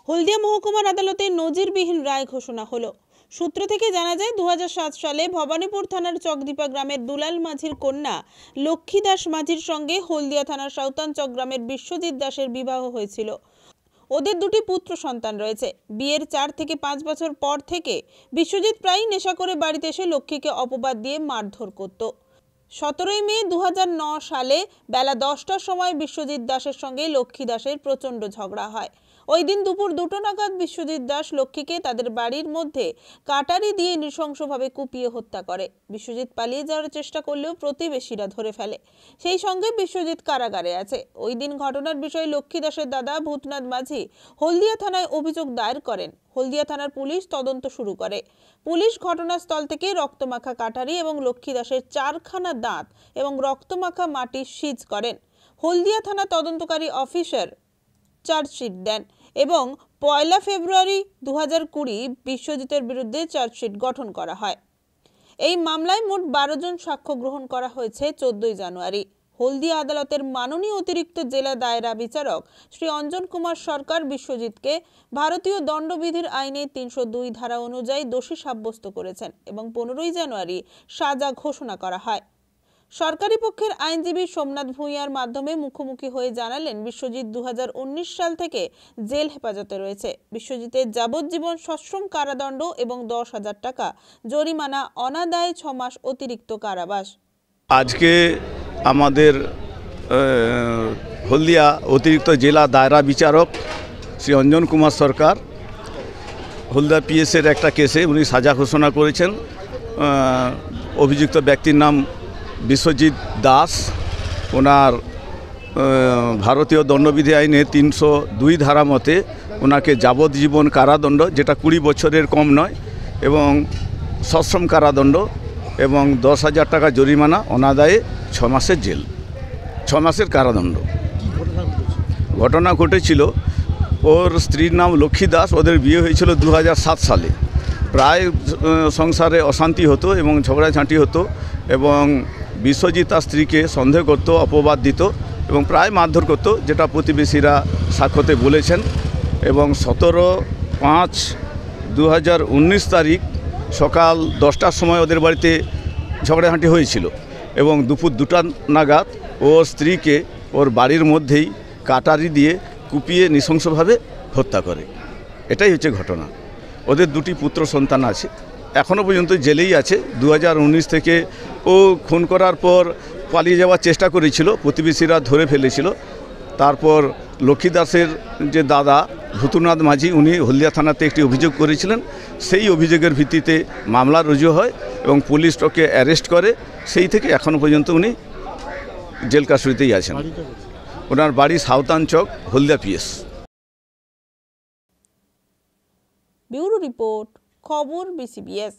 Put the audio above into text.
হলদিয়া মহকুমার আদালতে নজিরবিহীন রায় ঘোষণা হলো। সূত্র থেকে জানা যায় 2007 সালে ভবানীপুর থানার চকদীপা গ্রামের দুলাল মাঝির কন্যা লক্ষ্মী দাস মাঝির সঙ্গে হলদিয়া থানার সাউতানচক গ্রামের বিশ্বজিৎ দাসের বিবাহ হয়েছিল। ওদের দুটি পুত্র সন্তান রয়েছে। বিয়ের 4 থেকে 5 বছর পর থেকে বিশ্বজিৎ প্রায়ই নেশা করে বাড়িতে এসে লক্ষ্মীকে অপবাদ দিয়ে মারধর করত। 17 মে 2009 সালে বেলা 10টার সময় বিশ্বজিৎ দাসের সঙ্গে লক্ষ্মী দাসের প্রচণ্ড ঝগড়া হয়। ওই দিন দুপুর 2টো নাগাদ বিশ্বজিৎ দাস লক্ষ্মীকে তাদের বাড়ির মধ্যে কাটারি দিয়ে নৃশংসভাবে কুপিয়ে হত্যা করে। বিশ্বজিৎ পালিয়ে যাওয়ার চেষ্টা করলেও প্রতিবেশীরা ধরে ফেলে। সেই সঙ্গে বিশ্বজিৎ কারাগারে আছে। ওই দিন ঘটনার বিষয়ে লক্ষ্মী দাসের দাদা ভূতনাথ মাঝি হলদিয়া থানায় অভিযোগ দায়ের করেন। হলদিয়া থানার পুলিশ তদন্ত শুরু করে। পুলিশ ঘটনাস্থল থেকে রক্তমাখা কাটারি এবং লক্ষ্মী দাসের 4খানা দাঁত এবং রক্তমাখা মাটি সিজ করেন। হলদিয়া থানা তদন্তকারী অফিসার চার্জশিট দেন এবং 1 ফেব্রুয়ারি 2020 বিশ্বজিতের বিরুদ্ধে চার্জশিট গঠন করা হয়। এই মামলায় মোট 12 জন সাক্ষ্য গ্রহণ করা হয়েছে 14 জানুয়ারি। হলদিয়া আদালতের মাননীয় অতিরিক্ত জেলা দায়রা বিচারক শ্রী অঞ্জন কুমার সরকার বিশ্বজিৎকে ভারতীয় দণ্ডবিধির আইনে 302 ধারা অনুযায়ী দোষী সাব্যস্ত করেছেন এবং 15 জানুয়ারি সাজা ঘোষণা করা হয়। সরকারি পক্ষের আইনজীবী সোমনাথ ভূঁইয়ার মাধ্যমে মুখোমুখি হয়ে জানালেন, বিশ্বজিৎ 2019 সাল থেকে জেল হেফাজতে রয়েছে। বিশ্বজিতের যাবজ্জীবন সশ্রম কারাদণ্ড এবং 10,000 টাকা জরিমানা, অনাদায়ে 6 মাস অতিরিক্ত কারাবাস। আজকে আমাদের হলদিয়া অতিরিক্ত জেলা দায়রা বিচারক শ্রী অঞ্জন কুমার সরকার হলদিয়া পিএসের একটা কেসে উনি সাজা ঘোষণা করেছেন। অভিযুক্ত ব্যক্তির নাম বিশ্বজিৎ দাস। ওনার ভারতীয় দণ্ডবিধি আইনে 302 ধারা মতে ওনাকে যাবজ্জীবন কারাদণ্ড, যেটা 20 বছরের কম নয়, এবং সশ্রম কারাদণ্ড এবং 10,000 টাকা জরিমানা, অনাদায়ে 6 মাসের জেল, 6 মাসের কারাদণ্ড। ঘটনা ঘটেছিল, ওর স্ত্রীর নাম লক্ষ্মী দাস। ওদের বিয়ে হয়েছিল 2007 সালে। প্রায় সংসারে অশান্তি হতো এবং ঝগড়াঝাঁটি হতো এবং বিশ্বজিৎ তার স্ত্রীকে সন্দেহ করত, অপবাদ দিত এবং প্রায় মারধর করত, যেটা প্রতিবেশীরা সাক্ষ্যতে বলেছেন। এবং 17/5/2019 তারিখ সকাল 10টার সময় ওদের বাড়িতে ঝগড়াঝাঁটি হয়েছিল এবং দুপুর 2টা নাগাদ ওর স্ত্রীকে ওর বাড়ির মধ্যেই কাটারি দিয়ে কুপিয়ে নৃশংসভাবে হত্যা করে। এটাই হচ্ছে ঘটনা। ওদের দুটি পুত্র সন্তান আছে, এখনও পর্যন্ত জেলেই আছে। 2019 থেকে ও খুন করার পর পালিয়ে যাওয়ার চেষ্টা করেছিল, প্রতিবেশীরা ধরে ফেলেছিল। তারপর লক্ষ্মী দাসের যে দাদা ভূতনাথ মাঝি, উনি হলদিয়া থানাতে একটি অভিযোগ করেছিলেন। সেই অভিযোগের ভিত্তিতে মামলা রুজু হয় এবং পুলিশ ওকে অ্যারেস্ট করে। সেই থেকে এখনও পর্যন্ত উনি জেল কাস্টডিতেই আছেন। ওনার বাড়ি সাউতানচক, হলদিয়া পিএস। ব্যুরো রিপোর্ট, খবর BCBS।